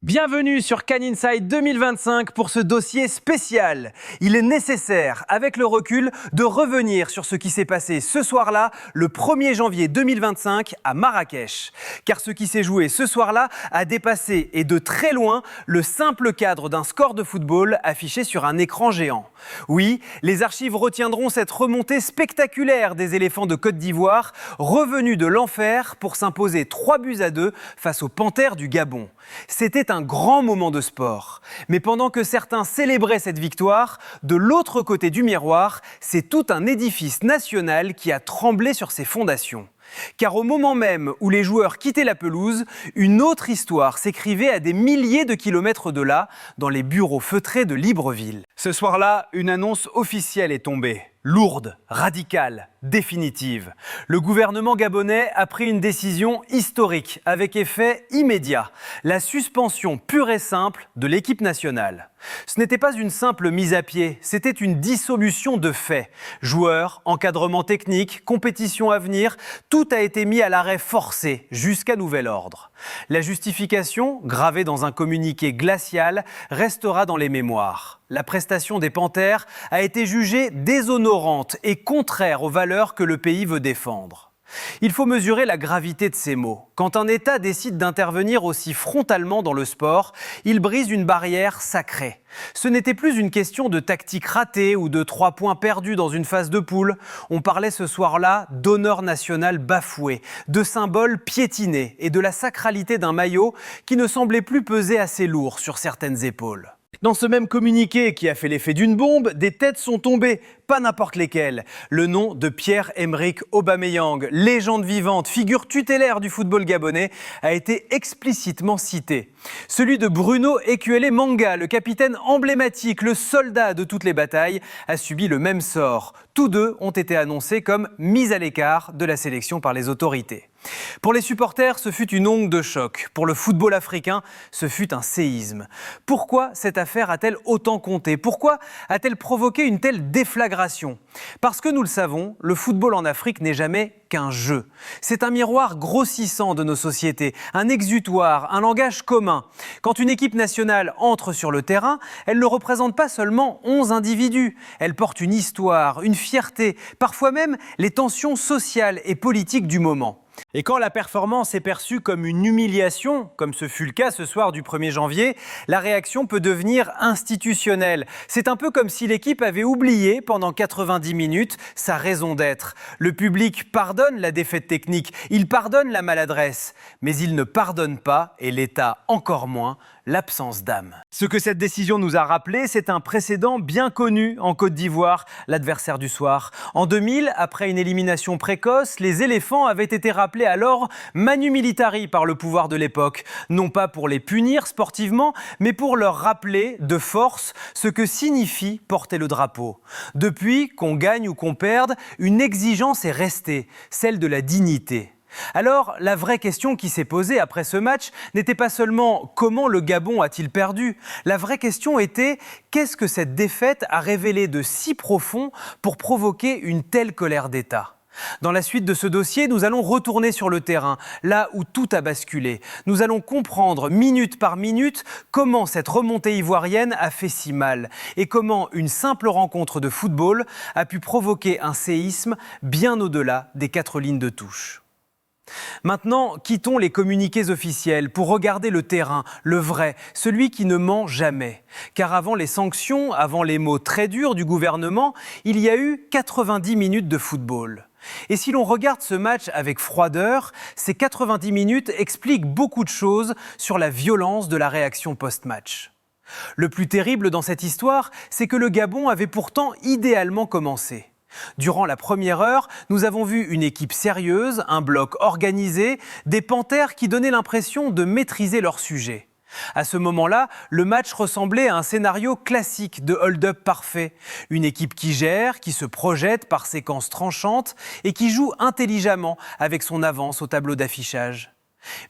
Bienvenue sur Cannes Inside 2025 pour ce dossier spécial. Il est nécessaire, avec le recul, de revenir sur ce qui s'est passé ce soir-là, le 1er janvier 2025 à Marrakech. Car ce qui s'est joué ce soir-là a dépassé, et de très loin, le simple cadre d'un score de football affiché sur un écran géant. Oui, les archives retiendront cette remontée spectaculaire des éléphants de Côte d'Ivoire, revenus de l'enfer pour s'imposer 3-2 face aux Panthères du Gabon. C'était un grand moment de sport. Mais pendant que certains célébraient cette victoire, de l'autre côté du miroir, c'est tout un édifice national qui a tremblé sur ses fondations. Car au moment même où les joueurs quittaient la pelouse, une autre histoire s'écrivait à des milliers de kilomètres de là, dans les bureaux feutrés de Libreville. Ce soir-là, une annonce officielle est tombée. Lourde, radicale, définitive. Le gouvernement gabonais a pris une décision historique avec effet immédiat. La suspension pure et simple de l'équipe nationale. Ce n'était pas une simple mise à pied, c'était une dissolution de fait. Joueurs, encadrement technique, compétition à venir, tout a été mis à l'arrêt forcé jusqu'à nouvel ordre. La justification, gravée dans un communiqué glacial, restera dans les mémoires. La prestation des Panthères a été jugée déshonorante et contraire aux valeurs que le pays veut défendre. Il faut mesurer la gravité de ces mots. Quand un État décide d'intervenir aussi frontalement dans le sport, il brise une barrière sacrée. Ce n'était plus une question de tactique ratée ou de 3 points perdus dans une phase de poule. On parlait ce soir-là d'honneur national bafoué, de symboles piétinés et de la sacralité d'un maillot qui ne semblait plus peser assez lourd sur certaines épaules. Dans ce même communiqué qui a fait l'effet d'une bombe, des têtes sont tombées, pas n'importe lesquelles. Le nom de Pierre-Emerick Aubameyang, légende vivante, figure tutélaire du football gabonais, a été explicitement cité. Celui de Bruno Ekuele Manga, le capitaine emblématique, le soldat de toutes les batailles, a subi le même sort. Tous deux ont été annoncés comme mis à l'écart de la sélection par les autorités. Pour les supporters, ce fut une onde de choc. Pour le football africain, ce fut un séisme. Pourquoi cette affaire a-t-elle autant compté ? Pourquoi a-t-elle provoqué une telle déflagration ? Parce que nous le savons, le football en Afrique n'est jamais qu'un jeu. C'est un miroir grossissant de nos sociétés, un exutoire, un langage commun. Quand une équipe nationale entre sur le terrain, elle ne représente pas seulement 11 individus. Elle porte une histoire, une fierté, parfois même les tensions sociales et politiques du moment. Et quand la performance est perçue comme une humiliation, comme ce fut le cas ce soir du 1er janvier, la réaction peut devenir institutionnelle. C'est un peu comme si l'équipe avait oublié pendant 90 minutes sa raison d'être. Le public pardonne la défaite technique, il pardonne la maladresse, mais il ne pardonne pas, et l'État encore moins, l'absence d'âme. Ce que cette décision nous a rappelé, c'est un précédent bien connu en Côte d'Ivoire, l'adversaire du soir. En 2000, après une élimination précoce, les éléphants avaient été rappelés alors manu militari par le pouvoir de l'époque. Non pas pour les punir sportivement, mais pour leur rappeler de force ce que signifie porter le drapeau. Depuis, qu'on gagne ou qu'on perde, une exigence est restée, celle de la dignité. Alors, la vraie question qui s'est posée après ce match n'était pas seulement comment le Gabon a-t-il perdu ? La vraie question était qu'est-ce que cette défaite a révélé de si profond pour provoquer une telle colère d'État ? Dans la suite de ce dossier, nous allons retourner sur le terrain, là où tout a basculé. Nous allons comprendre, minute par minute, comment cette remontée ivoirienne a fait si mal et comment une simple rencontre de football a pu provoquer un séisme bien au-delà des 4 lignes de touche. Maintenant, quittons les communiqués officiels pour regarder le terrain, le vrai, celui qui ne ment jamais. Car avant les sanctions, avant les mots très durs du gouvernement, il y a eu 90 minutes de football. Et si l'on regarde ce match avec froideur, ces 90 minutes expliquent beaucoup de choses sur la violence de la réaction post-match. Le plus terrible dans cette histoire, c'est que le Gabon avait pourtant idéalement commencé. Durant la première heure, nous avons vu une équipe sérieuse, un bloc organisé, des Panthères qui donnaient l'impression de maîtriser leur sujet. À ce moment-là, le match ressemblait à un scénario classique de hold-up parfait. Une équipe qui gère, qui se projette par séquences tranchantes et qui joue intelligemment avec son avance au tableau d'affichage.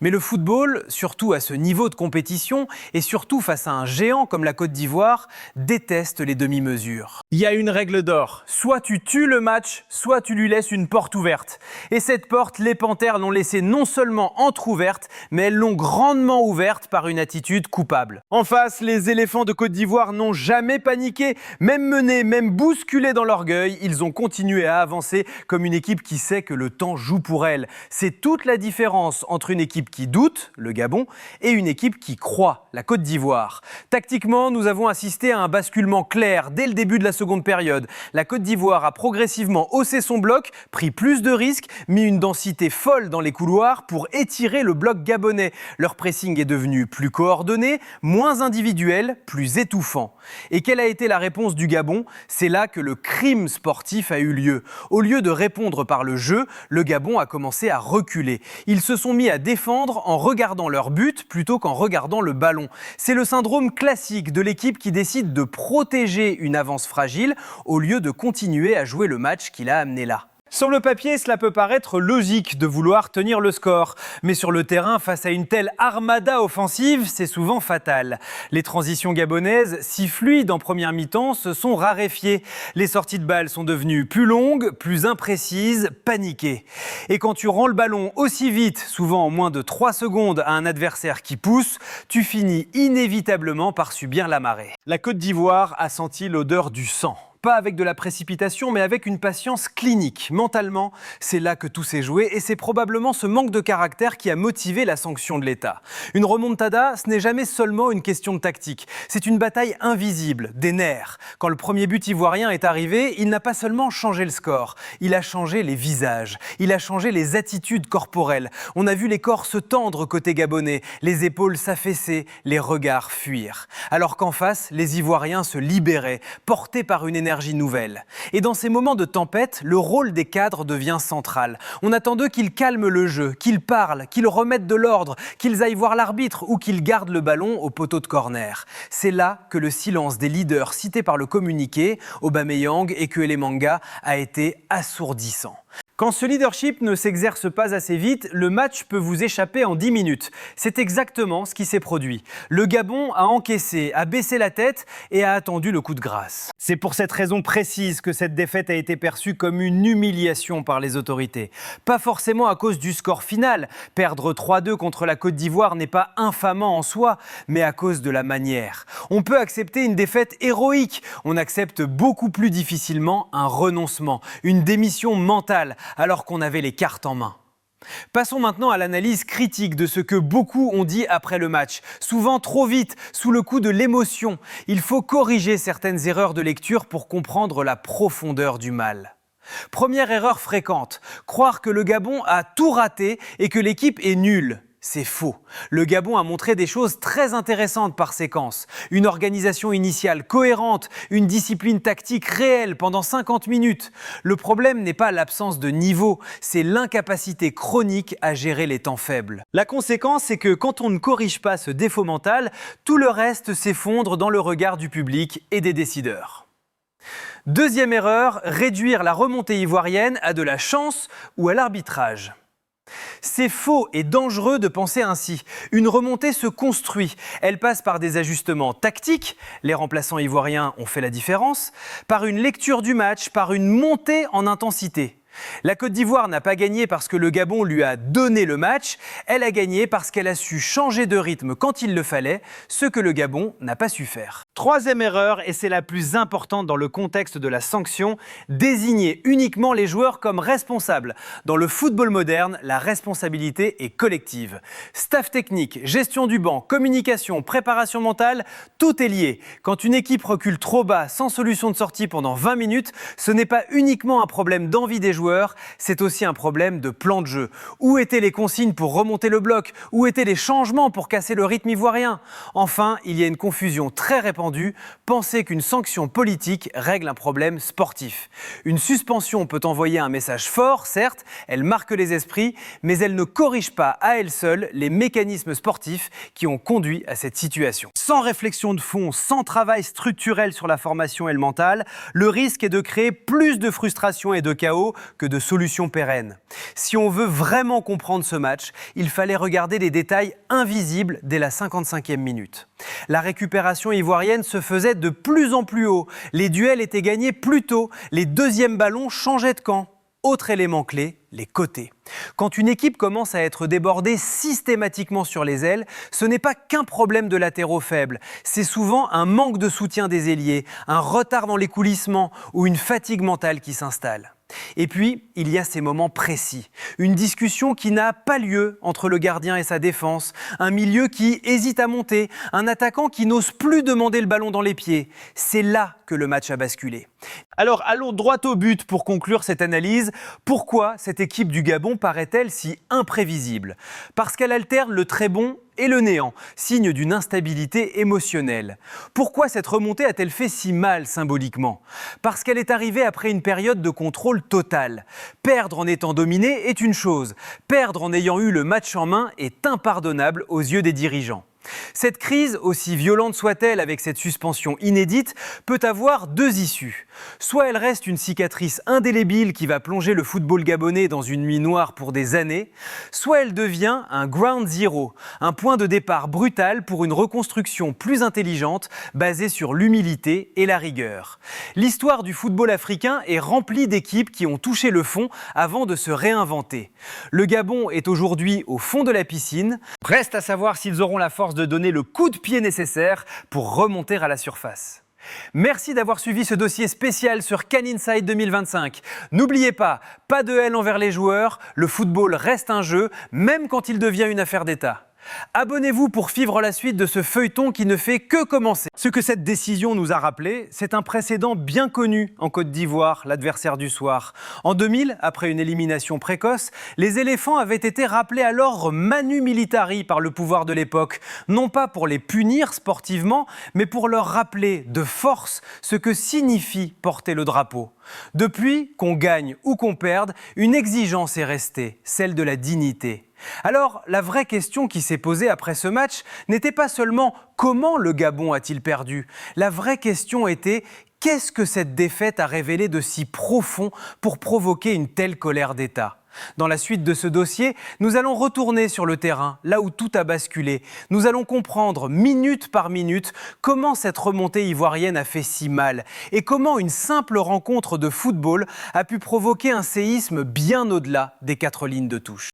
Mais le football, surtout à ce niveau de compétition et surtout face à un géant comme la Côte d'Ivoire, déteste les demi-mesures. Il y a une règle d'or, soit tu tues le match, soit tu lui laisses une porte ouverte. Et cette porte, les Panthères l'ont laissée non seulement entrouverte, mais elles l'ont grandement ouverte par une attitude coupable. En face, les éléphants de Côte d'Ivoire n'ont jamais paniqué, même menés, même bousculés dans l'orgueil, ils ont continué à avancer comme une équipe qui sait que le temps joue pour elle. C'est toute la différence entre une équipe qui doute, le Gabon, et une équipe qui croit, la Côte d'Ivoire. Tactiquement, nous avons assisté à un basculement clair dès le début de la seconde période. La Côte d'Ivoire a progressivement haussé son bloc, pris plus de risques, mis une densité folle dans les couloirs pour étirer le bloc gabonais. Leur pressing est devenu plus coordonné, moins individuel, plus étouffant. Et quelle a été la réponse du Gabon ? C'est là que le crime sportif a eu lieu. Au lieu de répondre par le jeu, le Gabon a commencé à reculer. Ils se sont mis à défendre en regardant leur but plutôt qu'en regardant le ballon. C'est le syndrome classique de l'équipe qui décide de protéger une avance fragile au lieu de continuer à jouer le match qui l'a amené là. Sur le papier, cela peut paraître logique de vouloir tenir le score. Mais sur le terrain, face à une telle armada offensive, c'est souvent fatal. Les transitions gabonaises, si fluides en première mi-temps, se sont raréfiées. Les sorties de balles sont devenues plus longues, plus imprécises, paniquées. Et quand tu rends le ballon aussi vite, souvent en moins de 3 secondes, à un adversaire qui pousse, tu finis inévitablement par subir la marée. La Côte d'Ivoire a senti l'odeur du sang. Pas avec de la précipitation, mais avec une patience clinique. Mentalement, c'est là que tout s'est joué et c'est probablement ce manque de caractère qui a motivé la sanction de l'État. Une remontada, ce n'est jamais seulement une question de tactique. C'est une bataille invisible, des nerfs. Quand le premier but ivoirien est arrivé, il n'a pas seulement changé le score, il a changé les visages, il a changé les attitudes corporelles. On a vu les corps se tendre côté gabonais, les épaules s'affaisser, les regards fuir. Alors qu'en face, les Ivoiriens se libéraient, portés par une énergie nouvelle. Et dans ces moments de tempête, le rôle des cadres devient central. On attend d'eux qu'ils calment le jeu, qu'ils parlent, qu'ils remettent de l'ordre, qu'ils aillent voir l'arbitre ou qu'ils gardent le ballon au poteau de corner. C'est là que le silence des leaders cités par le communiqué, Aubameyang et Kuelemanga, a été assourdissant. Quand ce leadership ne s'exerce pas assez vite, le match peut vous échapper en 10 minutes. C'est exactement ce qui s'est produit. Le Gabon a encaissé, a baissé la tête et a attendu le coup de grâce. C'est pour cette raison précise que cette défaite a été perçue comme une humiliation par les autorités. Pas forcément à cause du score final. Perdre 3-2 contre la Côte d'Ivoire n'est pas infamant en soi, mais à cause de la manière. On peut accepter une défaite héroïque. On accepte beaucoup plus difficilement un renoncement, une démission mentale, alors qu'on avait les cartes en main. Passons maintenant à l'analyse critique de ce que beaucoup ont dit après le match. Souvent trop vite, sous le coup de l'émotion. Il faut corriger certaines erreurs de lecture pour comprendre la profondeur du mal. Première erreur fréquente, croire que le Gabon a tout raté et que l'équipe est nulle. C'est faux. Le Gabon a montré des choses très intéressantes par séquence. Une organisation initiale cohérente, une discipline tactique réelle pendant 50 minutes. Le problème n'est pas l'absence de niveau, c'est l'incapacité chronique à gérer les temps faibles. La conséquence, c'est que quand on ne corrige pas ce défaut mental, tout le reste s'effondre dans le regard du public et des décideurs. Deuxième erreur, réduire la remontée ivoirienne à de la chance ou à l'arbitrage. C'est faux et dangereux de penser ainsi. Une remontée se construit. Elle passe par des ajustements tactiques, les remplaçants ivoiriens ont fait la différence, par une lecture du match, par une montée en intensité. La Côte d'Ivoire n'a pas gagné parce que le Gabon lui a donné le match, elle a gagné parce qu'elle a su changer de rythme quand il le fallait, ce que le Gabon n'a pas su faire. Troisième erreur, et c'est la plus importante dans le contexte de la sanction, désigner uniquement les joueurs comme responsables. Dans le football moderne, la responsabilité est collective. Staff technique, gestion du banc, communication, préparation mentale, tout est lié. Quand une équipe recule trop bas, sans solution de sortie pendant 20 minutes, ce n'est pas uniquement un problème d'envie des joueurs, c'est aussi un problème de plan de jeu. Où étaient les consignes pour remonter le bloc ? Où étaient les changements pour casser le rythme ivoirien ? Enfin, il y a une confusion très répandue entendu, penser qu'une sanction politique règle un problème sportif. Une suspension peut envoyer un message fort, certes, elle marque les esprits, mais elle ne corrige pas à elle seule les mécanismes sportifs qui ont conduit à cette situation. Sans réflexion de fond, sans travail structurel sur la formation et le mental, le risque est de créer plus de frustration et de chaos que de solutions pérennes. Si on veut vraiment comprendre ce match, il fallait regarder les détails invisibles dès la 55e minute. La récupération ivoirienne se faisait de plus en plus haut, les duels étaient gagnés plus tôt, les deuxièmes ballons changeaient de camp. Autre élément clé, les côtés. Quand une équipe commence à être débordée systématiquement sur les ailes, ce n'est pas qu'un problème de latéraux faibles, c'est souvent un manque de soutien des ailiers, un retard dans l'écoulissement ou une fatigue mentale qui s'installe. Et puis, il y a ces moments précis. Une discussion qui n'a pas lieu entre le gardien et sa défense, un milieu qui hésite à monter, un attaquant qui n'ose plus demander le ballon dans les pieds. C'est là que le match a basculé. Alors, allons droit au but pour conclure cette analyse. Pourquoi cette équipe du Gabon paraît-elle si imprévisible ? Parce qu'elle alterne le très bon et le néant, signe d'une instabilité émotionnelle. Pourquoi cette remontée a-t-elle fait si mal symboliquement ? Parce qu'elle est arrivée après une période de contrôle total. Perdre en étant dominé est une chose, perdre en ayant eu le match en main est impardonnable aux yeux des dirigeants. Cette crise, aussi violente soit-elle avec cette suspension inédite, peut avoir deux issues. Soit elle reste une cicatrice indélébile qui va plonger le football gabonais dans une nuit noire pour des années, soit elle devient un ground zero, un point de départ brutal pour une reconstruction plus intelligente basée sur l'humilité et la rigueur. L'histoire du football africain est remplie d'équipes qui ont touché le fond avant de se réinventer. Le Gabon est aujourd'hui au fond de la piscine, reste à savoir s'ils auront la force de donner le coup de pied nécessaire pour remonter à la surface. Merci d'avoir suivi ce dossier spécial sur CAN Inside 2025. N'oubliez pas de haine envers les joueurs, le football reste un jeu, même quand il devient une affaire d'État. Abonnez-vous pour suivre la suite de ce feuilleton qui ne fait que commencer. Ce que cette décision nous a rappelé, c'est un précédent bien connu en Côte d'Ivoire, l'adversaire du soir. En 2000, après une élimination précoce, les éléphants avaient été rappelés à l'ordre manu militari par le pouvoir de l'époque, non pas pour les punir sportivement, mais pour leur rappeler de force ce que signifie porter le drapeau. Depuis, qu'on gagne ou qu'on perde, une exigence est restée, celle de la dignité. Alors, la vraie question qui s'est posée après ce match n'était pas seulement comment le Gabon a-t-il perdu ? La vraie question était qu'est-ce que cette défaite a révélé de si profond pour provoquer une telle colère d'État ? Dans la suite de ce dossier, nous allons retourner sur le terrain, là où tout a basculé. Nous allons comprendre, minute par minute, comment cette remontée ivoirienne a fait si mal et comment une simple rencontre de football a pu provoquer un séisme bien au-delà des 4 lignes de touche.